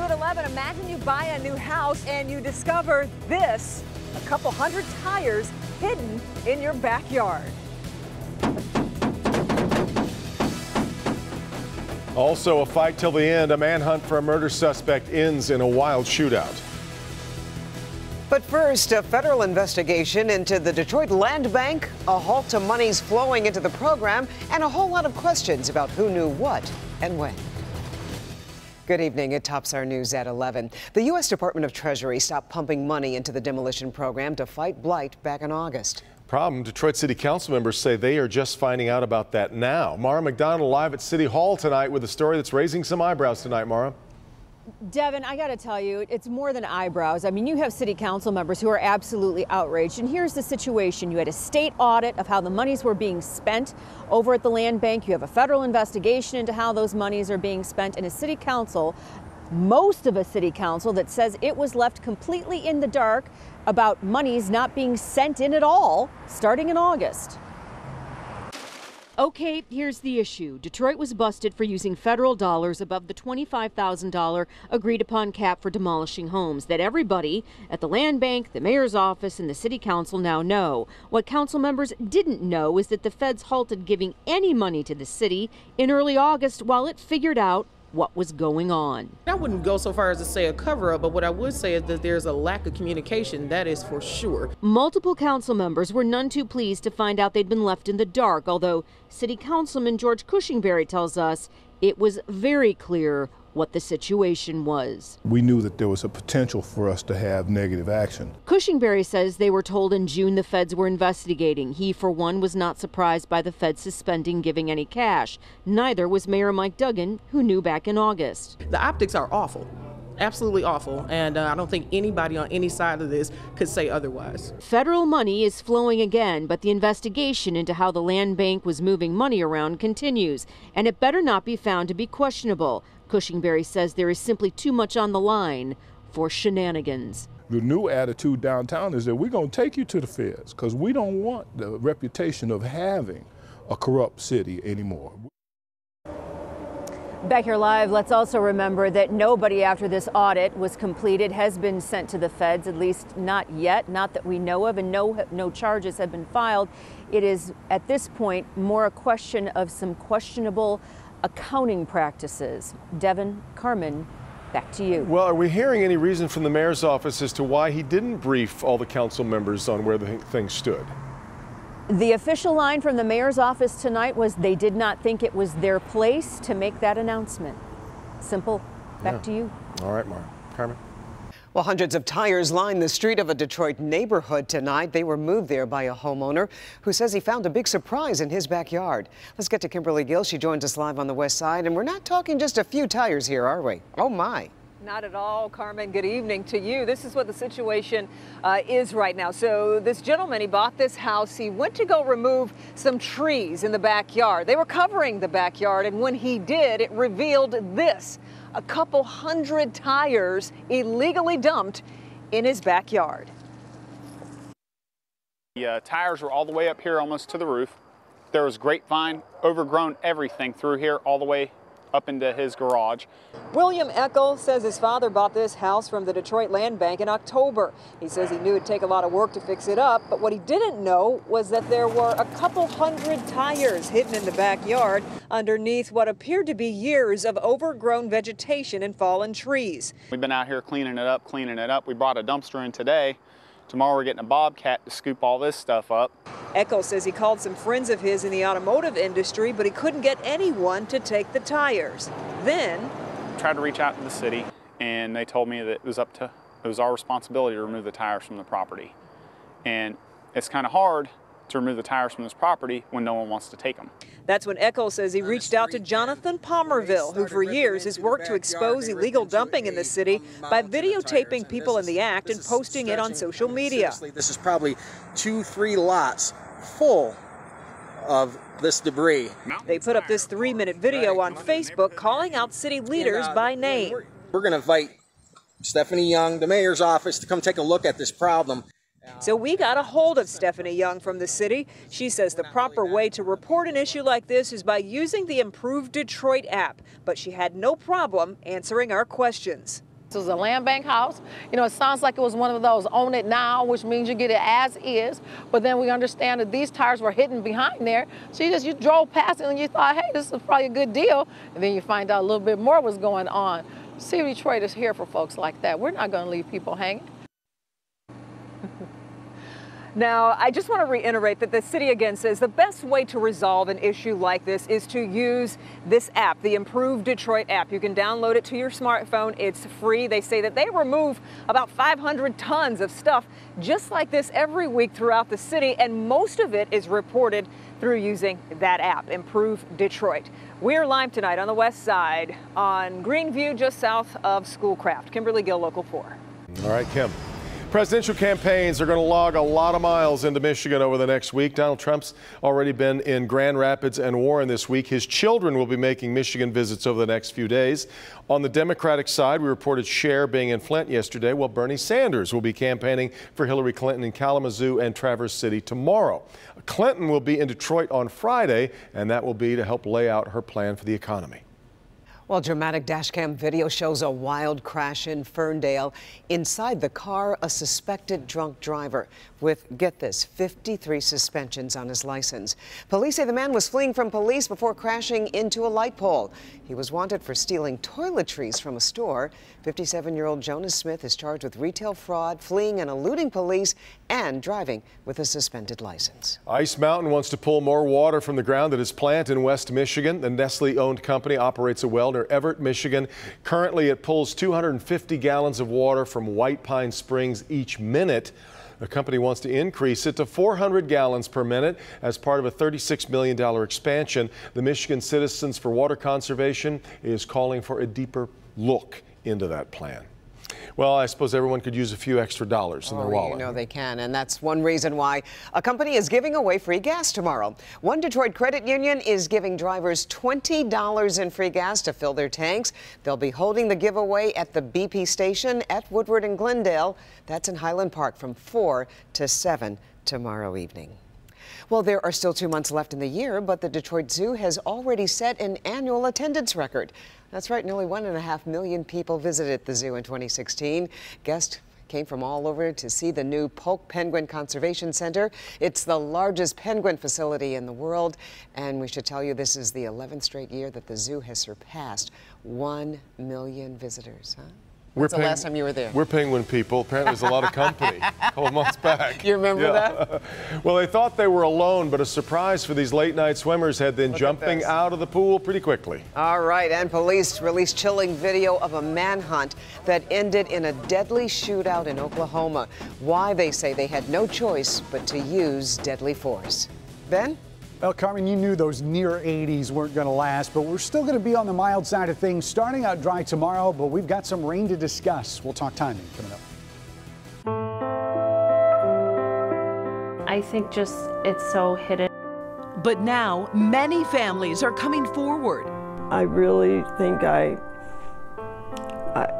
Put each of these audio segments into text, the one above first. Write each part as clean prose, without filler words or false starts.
at 11. Imagine you buy a new house and you discover this, a couple hundred tires hidden in your backyard. Also, a fight till the end. A manhunt for a murder suspect ends in a wild shootout. But first, a federal investigation into the Detroit Land Bank, a halt to monies flowing into the program, and a whole lot of questions about who knew what and when. Good evening. It tops our news at 11. The U.S. Department of Treasury stopped pumping money into the demolition program to fight blight back in August. Problem, Detroit City Council members say they are just finding out about that now. Mara McDonald live at City Hall tonight with a story that's raising some eyebrows tonight, Mara. Devin, I got to tell you, it's more than eyebrows. I mean, you have city council members who are absolutely outraged. And here's the situation. You had a state audit of how the monies were being spent over at the land bank. You have a federal investigation into how those monies are being spent, and a city council, most of a city council, that says it was left completely in the dark about monies not being sent in at all starting in August. Okay, here's the issue. Detroit was busted for using federal dollars above the $25,000 agreed upon cap for demolishing homes that everybody at the land bank, the mayor's office, and the city council now know. What council members didn't know is that the feds halted giving any money to the city in early August while it figured out what was going on. I wouldn't go so far as to say a cover-up, but what I would say is that there's a lack of communication, that is for sure. Multiple council members were none too pleased to find out they'd been left in the dark, although City Councilman George Cushingberry tells us it was very clear what the situation was. We knew that there was a potential for us to have negative action. Cushingberry says they were told in June the feds were investigating. He, for one, was not surprised by the feds suspending giving any cash. Neither was Mayor Mike Duggan, who knew back in August. The optics are awful. Absolutely awful, and I don't think anybody on any side of this could say otherwise. Federal money is flowing again, but the investigation into how the land bank was moving money around continues, and it better not be found to be questionable. Cushingberry says there is simply too much on the line for shenanigans. The new attitude downtown is that we're going to take you to the feds because we don't want the reputation of having a corrupt city anymore. Back here live, let's also remember that nobody after this audit was completed has been sent to the feds, at least not yet, not that we know of, and no charges have been filed. It is at this point more a question of some questionable accounting practices. Devin, Carmen, back to you. Well, are we hearing any reason from the mayor's office as to why he didn't brief all the council members on where the things stood? The official line from the mayor's office tonight was they did not think it was their place to make that announcement. Simple. Back to you. All right, Mara. Carmen. Well, hundreds of tires line the street of a Detroit neighborhood tonight. They were moved there by a homeowner who says he found a big surprise in his backyard. Let's get to Kimberly Gill. She joins us live on the west side, and we're not talking just a few tires here, are we? Oh, my. Not at all, Carmen. Good evening to you. This is what the situation is right now. So this gentleman, he bought this house. He went to go remove some trees in the backyard. They were covering the backyard, and when he did, it revealed this. A couple hundred tires illegally dumped in his backyard. The tires were all the way up here almost to the roof. There was grapevine, overgrown everything through here all the way up into his garage. William Eckel says his father bought this house from the Detroit Land Bank in October. He says he knew it'd take a lot of work to fix it up, but what he didn't know was that there were a couple hundred tires hidden in the backyard underneath what appeared to be years of overgrown vegetation and fallen trees. We've been out here cleaning it up. We brought a dumpster in today. Tomorrow we're getting a bobcat to scoop all this stuff up. Eckel says he called some friends of his in the automotive industry, but he couldn't get anyone to take the tires. Then tried to reach out to the city, and they told me that it was our responsibility to remove the tires from the property. And it's kind of hard to remove the tires from this property when no one wants to take them. That's when Eckel says he reached out to Jonathan Palmerville, who for years has worked to expose illegal dumping in the city by videotaping people in the act and posting it on social media. This is probably 2-3 lots full of this debris. They put up this 3-minute video on Facebook calling out city leaders by name. We're going to invite Stephanie Young, the mayor's office, to come take a look at this problem. So we got a hold of Stephanie Young from the city. She says the proper way to report an issue like this is by using the improved Detroit app, but she had no problem answering our questions. house. It was a land bank house. You know, it sounds like it was one of those own it now, which means you get it as is. But then we understand that these tires were hidden behind there. So you drove past it and you thought, hey, this is probably a good deal. And then you find out a little bit more was going on. City of Detroit is here for folks like that. We're not going to leave people hanging. Now, I just want to reiterate that the city again says the best way to resolve an issue like this is to use this app, the Improved Detroit app. You can download it to your smartphone. It's free. They say that they remove about 500 tons of stuff just like this every week throughout the city, and most of it is reported through using that app, Improve Detroit. We're live tonight on the west side on Greenview, just south of Schoolcraft. Kimberly Gill, Local 4. All right, Kim. Presidential campaigns are going to log a lot of miles into Michigan over the next week. Donald Trump's already been in Grand Rapids and Warren this week. His children will be making Michigan visits over the next few days. On the Democratic side, we reported Cher being in Flint yesterday. Well, Bernie Sanders will be campaigning for Hillary Clinton in Kalamazoo and Traverse City tomorrow. Clinton will be in Detroit on Friday, and that will be to help lay out her plan for the economy. Well, dramatic dashcam video shows a wild crash in Ferndale. Inside the car, a suspected drunk driver with, get this, 53 suspensions on his license. Police say the man was fleeing from police before crashing into a light pole. He was wanted for stealing toiletries from a store. 57-year-old Jonas Smith is charged with retail fraud, fleeing and eluding police, and driving with a suspended license. Ice Mountain wants to pull more water from the ground at its plant in West Michigan. The Nestle-owned company operates a well near Everett, Michigan. Currently, it pulls 250 gallons of water from White Pine Springs each minute. The company wants to increase it to 400 gallons per minute as part of a $36 million expansion. The Michigan Citizens for Water Conservation is calling for a deeper look into that plan. Well, I suppose everyone could use a few extra dollars in their wallet. You know they can, and that's one reason why a company is giving away free gas tomorrow. One Detroit credit union is giving drivers $20 in free gas to fill their tanks. They'll be holding the giveaway at the BP station at Woodward and Glendale. That's in Highland Park from 4 to 7 tomorrow evening. Well, there are still 2 months left in the year, but the Detroit Zoo has already set an annual attendance record. That's right, nearly 1.5 million people visited the zoo in 2016. Guests came from all over to see the new Polk Penguin Conservation Center. It's the largest penguin facility in the world, and we should tell you this is the 11th straight year that the zoo has surpassed 1 million visitors. When's the last time you were there? We're penguin people. Apparently there's a lot of company a couple months back. You remember that? Well, they thought they were alone, but a surprise for these late-night swimmers had them jumping out of the pool pretty quickly. All right, and police released chilling video of a manhunt that ended in a deadly shootout in Oklahoma. Why, they say they had no choice but to use deadly force. Ben? Well, Carmen, you knew those near 80s weren't going to last, but we're still going to be on the mild side of things. Starting out dry tomorrow, but we've got some rain to discuss. We'll talk timing coming up. I think just it's so hidden. But now many families are coming forward. I really think I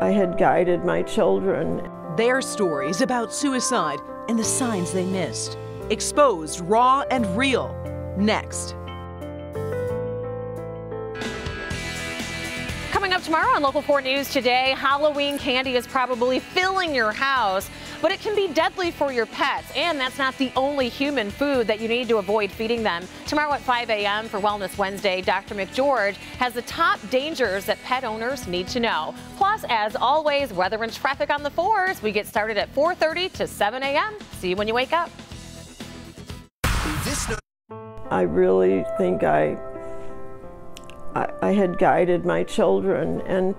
had guided my children. Their stories about suicide and the signs they missed. Exposed, raw and real. Next. Coming up tomorrow on Local 4 News Today, Halloween candy is probably filling your house, but it can be deadly for your pets, and that's not the only human food that you need to avoid feeding them. Tomorrow at 5 a.m. for Wellness Wednesday, Dr. McGeorge has the top dangers that pet owners need to know. Plus, as always, weather and traffic on the 4s. We get started at 4:30 to 7 a.m. See you when you wake up. I really think I had guided my children and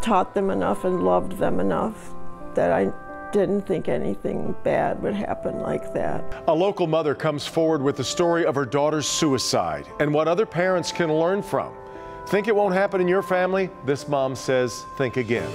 taught them enough and loved them enough that I didn't think anything bad would happen like that. A local mother comes forward with the story of her daughter's suicide and what other parents can learn from. Think it won't happen in your family? This mom says, think again.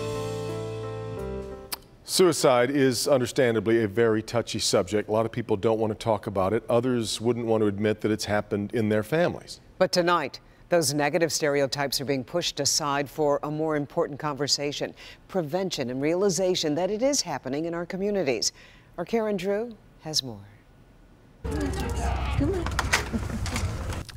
Suicide is understandably a very touchy subject. A lot of people don't want to talk about it. Others wouldn't want to admit that it's happened in their families. But tonight, those negative stereotypes are being pushed aside for a more important conversation, prevention and realization that it is happening in our communities. Our Karen Drew has more.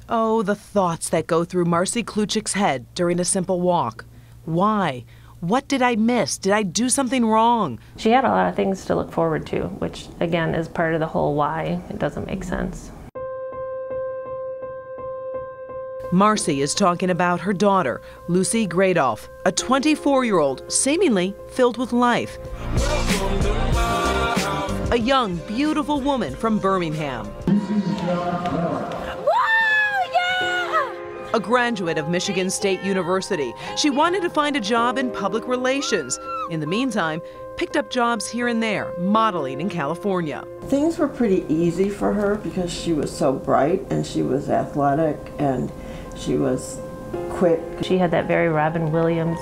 Oh, the thoughts that go through Marcy Kluchik's head during a simple walk. Why? What did I miss? Did I do something wrong? She had a lot of things to look forward to, which again is part of the whole why it doesn't make sense. Marcy is talking about her daughter, Lucy Gradolf, a 24-year-old seemingly filled with life. A young, beautiful woman from Birmingham. A graduate of Michigan State University, she wanted to find a job in public relations. In the meantime, picked up jobs here and there, modeling in California. Things were pretty easy for her because she was so bright and she was athletic and she was quick. She had that very Robin Williams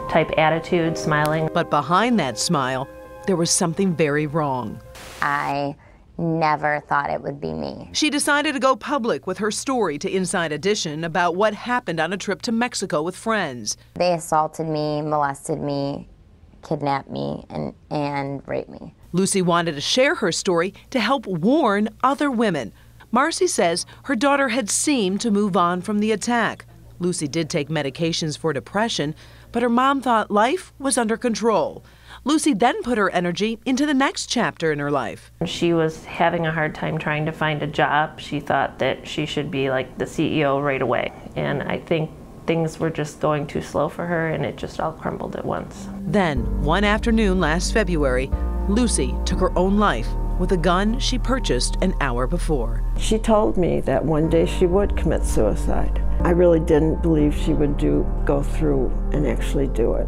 type attitude, smiling. But behind that smile, there was something very wrong. I never thought it would be me. She decided to go public with her story to Inside Edition about what happened on a trip to Mexico with friends. They assaulted me, molested me, kidnapped me, and raped me. Lucy wanted to share her story to help warn other women. Marcy says her daughter had seemed to move on from the attack. Lucy did take medications for depression, but her mom thought life was under control. Lucy then put her energy into the next chapter in her life. She was having a hard time trying to find a job. She thought that she should be like the CEO right away. And I think things were just going too slow for her and it just all crumbled at once. Then, one afternoon last February, Lucy took her own life with a gun she purchased an hour before. She told me that one day she would commit suicide. I really didn't believe she would go through and actually do it.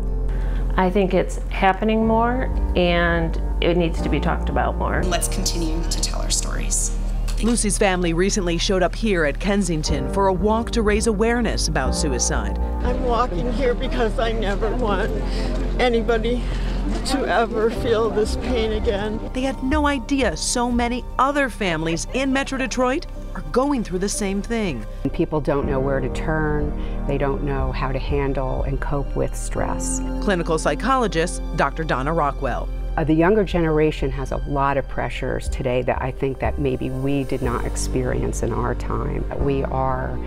I think it's happening more and it needs to be talked about more. Let's continue to tell our stories. Lucy's family recently showed up here at Kensington for a walk to raise awareness about suicide. I'm walking here because I never want anybody to ever feel this pain again. They had no idea so many other families in Metro Detroit are going through the same thing. People don't know where to turn. They don't know how to handle and cope with stress. Clinical psychologist Dr. Donna Rockwell. The younger generation has a lot of pressures today that I think that maybe we did not experience in our time. We are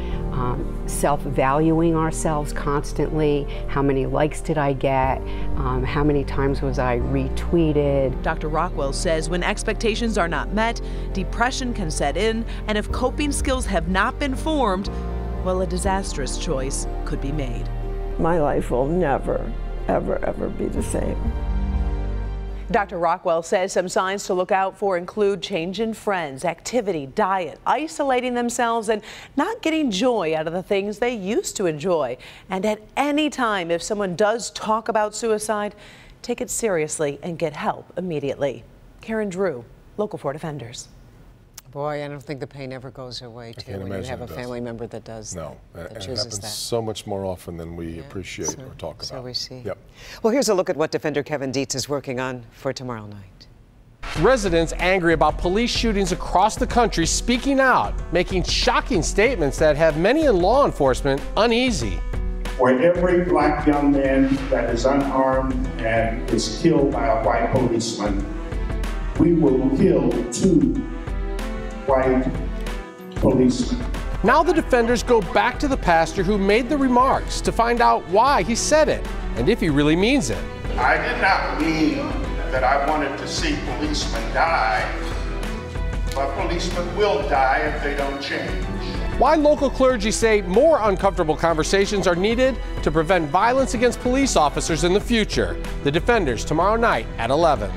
self-valuing ourselves constantly. How many likes did I get? How many times was I retweeted? Dr. Rockwell says when expectations are not met, depression can set in, and if coping skills have not been formed, well, a disastrous choice could be made. My life will never, ever, ever be the same. Dr. Rockwell says some signs to look out for include change in friends, activity, diet, isolating themselves, and not getting joy out of the things they used to enjoy. And at any time, if someone does talk about suicide, take it seriously and get help immediately. Karen Drew, Local 4 Defenders. Boy, I don't think the pain ever goes away, too, when you have a family member that does that. That it chooses happens that. so much more often than we appreciate or talk about. So we see. Yep. Well, here's a look at what Defender Kevin Dietz is working on for tomorrow night. Residents angry about police shootings across the country speaking out, making shocking statements that have many in law enforcement uneasy. For every black young man that is unarmed and is killed by a white policeman, we will kill 2 white policemen. Now the defenders go back to the pastor who made the remarks to find out why he said it and if he really means it. I did not mean that I wanted to see policemen die, but policemen will die if they don't change. Why local clergy say more uncomfortable conversations are needed to prevent violence against police officers in the future. The Defenders tomorrow night at 11.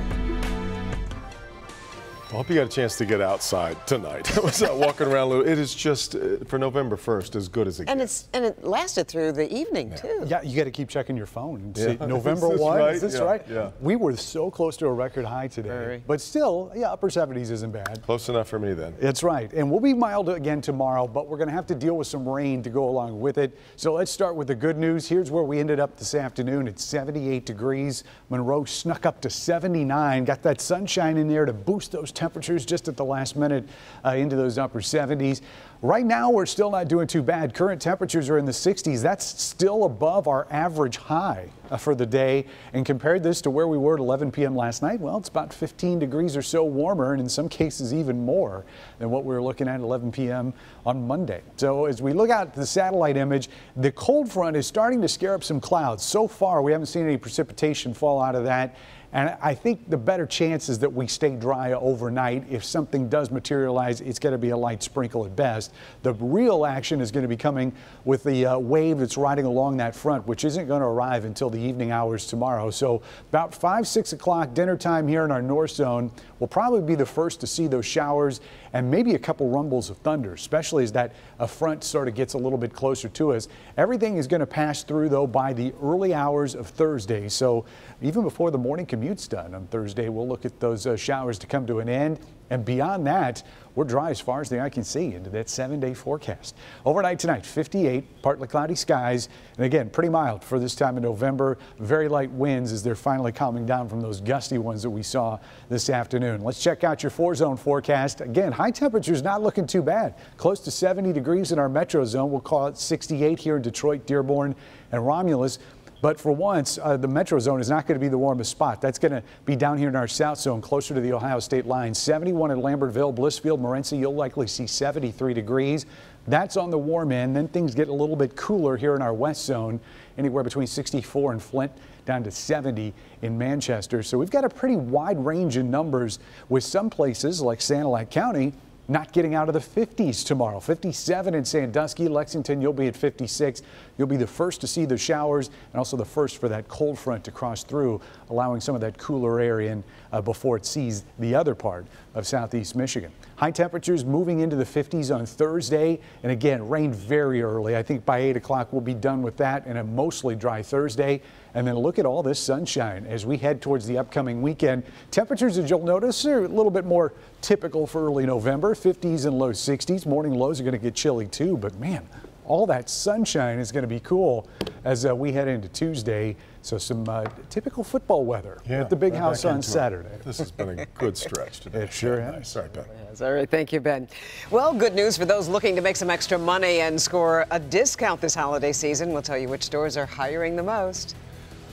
I hope you got a chance to get outside tonight. I was out walking around. It is just, for November 1st, as good as it gets. And it lasted through the evening, too. Yeah, you got to keep checking your phone and see, Yeah. November Is this 1, right? is this Yeah, right? yeah. We were so close to a record high today. But still, yeah, upper 70s isn't bad. Close enough for me then. That's right. And we'll be mild again tomorrow, but we're going to have to deal with some rain to go along with it. So let's start with the good news. Here's where we ended up this afternoon. It's 78 degrees. Monroe snuck up to 79. Got that sunshine in there to boost those temperatures just at the last minute into those upper 70s. Right now, we're still not doing too bad. Current temperatures are in the 60s. That's still above our average high for the day. And compared this to where we were at 11 p.m. last night, well, it's about 15 degrees or so warmer, and in some cases even more than what we were looking at 11 p.m. on Monday. So as we look out at the satellite image, the cold front is starting to scare up some clouds. So far, we haven't seen any precipitation fall out of that. And I think the better chance is that we stay dry overnight. If something does materialize, it's going to be a light sprinkle at best. The real action is going to be coming with the wave that's riding along that front, which isn't going to arrive until the evening hours tomorrow. So about 5, 6 o'clock dinner time here in our north zone, we'll probably be the first to see those showers and maybe a couple rumbles of thunder, especially as that front sort of gets a little bit closer to us. Everything is going to pass through, though, by the early hours of Thursday. So even before the morning commute's done on Thursday, we'll look at those showers to come to an end. And beyond that, we're dry as far as the eye can see into that 7-day forecast. Overnight tonight, 58, partly cloudy skies. And again, pretty mild for this time of November. Very light winds as they're finally calming down from those gusty ones that we saw this afternoon. Let's check out your 4-zone forecast. Again, high temperatures not looking too bad. Close to 70 degrees in our metro zone. We'll call it 68 here in Detroit, Dearborn, and Romulus. But for once, the metro zone is not going to be the warmest spot. That's going to be down here in our south zone, closer to the Ohio state line. 71 in Lambertville, Blissfield, Morenci, you'll likely see 73 degrees. That's on the warm end. Then things get a little bit cooler here in our west zone, anywhere between 64 in Flint down to 70 in Manchester. So we've got a pretty wide range in numbers, with some places like Sanilac County not getting out of the 50s tomorrow. 57 in Sandusky, Lexington, you'll be at 56. You'll be the first to see the showers and also the first for that cold front to cross through, allowing some of that cooler air in before it sees the other part of southeast Michigan. High temperatures moving into the 50s on Thursday. And again, rain very early. I think by 8 o'clock we'll be done with that, and a mostly dry Thursday. And then look at all this sunshine as we head towards the upcoming weekend. Temperatures, as you'll notice, are a little bit more typical for early November. 50s and low 60s. Morning lows are going to get chilly too, but man, all that sunshine is going to be cool as we head into Tuesday. So some typical football weather at the Big House on Saturday. This has been a good stretch today. It sure has. Nice. All right, Ben. Yes, all right, thank you, Ben. Well, good news for those looking to make some extra money and score a discount this holiday season. We'll tell you which stores are hiring the most.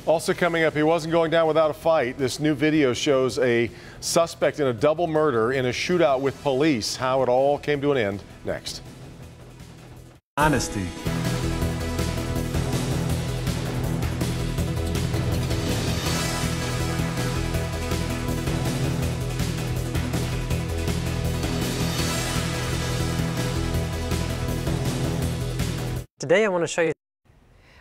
Also coming up, he wasn't going down without a fight. This new video shows a suspect in a double murder in a shootout with police. How it all came to an end next. Honesty. Today I want to show you.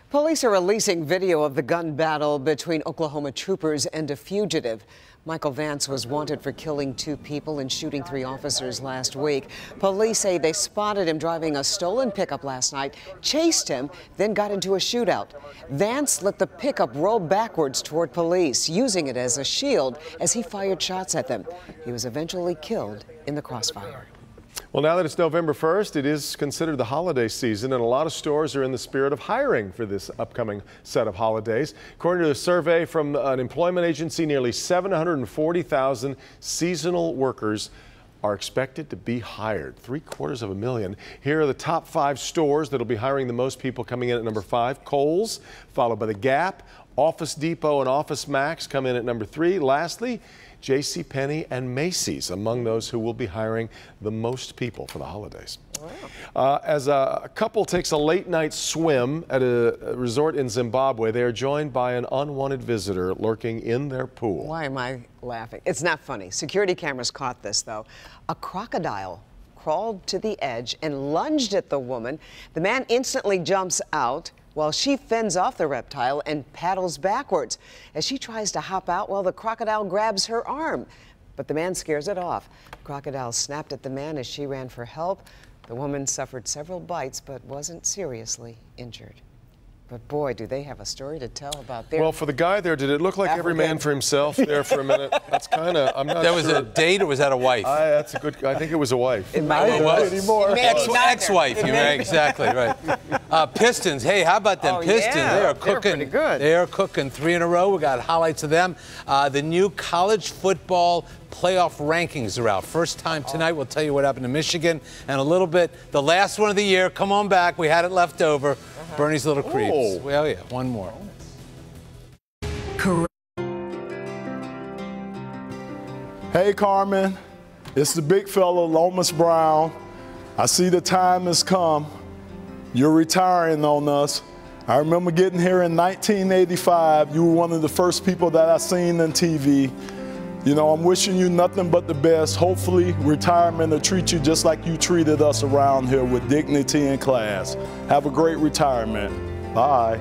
Police are releasing video of the gun battle between Oklahoma troopers and a fugitive. Michael Vance was wanted for killing 2 people and shooting 3 officers last week. Police say they spotted him driving a stolen pickup last night, chased him, then got into a shootout. Vance let the pickup roll backwards toward police, using it as a shield as he fired shots at them. He was eventually killed in the crossfire. Well, now that it's November 1st, it is considered the holiday season, and a lot of stores are in the spirit of hiring for this upcoming set of holidays. According to a survey from an employment agency, nearly 740,000 seasonal workers are expected to be hired, 750,000. Here are the top 5 stores that will be hiring the most people. Coming in at number 5, Kohl's, followed by the Gap, Office Depot and Office Max come in at number 3. Lastly, JCPenney and Macy's among those who will be hiring the most people for the holidays. Wow. As a couple takes a late night swim at a resort in Zimbabwe, they are joined by an unwanted visitor lurking in their pool. Why am I laughing? It's not funny. Security cameras caught this, though. A crocodile crawled to the edge and lunged at the woman. The man instantly jumps out, while she fends off the reptile and paddles backwards. As she tries to hop out, well, the crocodile grabs her arm, but the man scares it off. The crocodile snapped at the man as she ran for help. The woman suffered several bites but wasn't seriously injured. But boy, do they have a story to tell about their... Well, for the guy there, did it look like every man for himself there for a minute? That's kind of, I'm not sure. That was a date or was that a wife? That's a good, I think it was a wife. It might be anymore. Ex-wife, you're right, exactly, right. Pistons, hey, how about them Pistons? Yeah. They are cooking. They're pretty good. They are cooking 3 in a row. We got highlights of them. The new college football playoff rankings are out. First time tonight. We'll tell you what happened to Michigan and a little bit. The last one of the year. Come on back. We had it left over. Bernie's Little Creeps. Oh. Well, yeah, one more. Hey, Carmen, it's the big fella, Lomas Brown. I see the time has come. You're retiring on us. I remember getting here in 1985. You were one of the first people that I seen on TV. You know, I'm wishing you nothing but the best. Hopefully, retirement will treat you just like you treated us around here with dignity and class. Have a great retirement. Bye.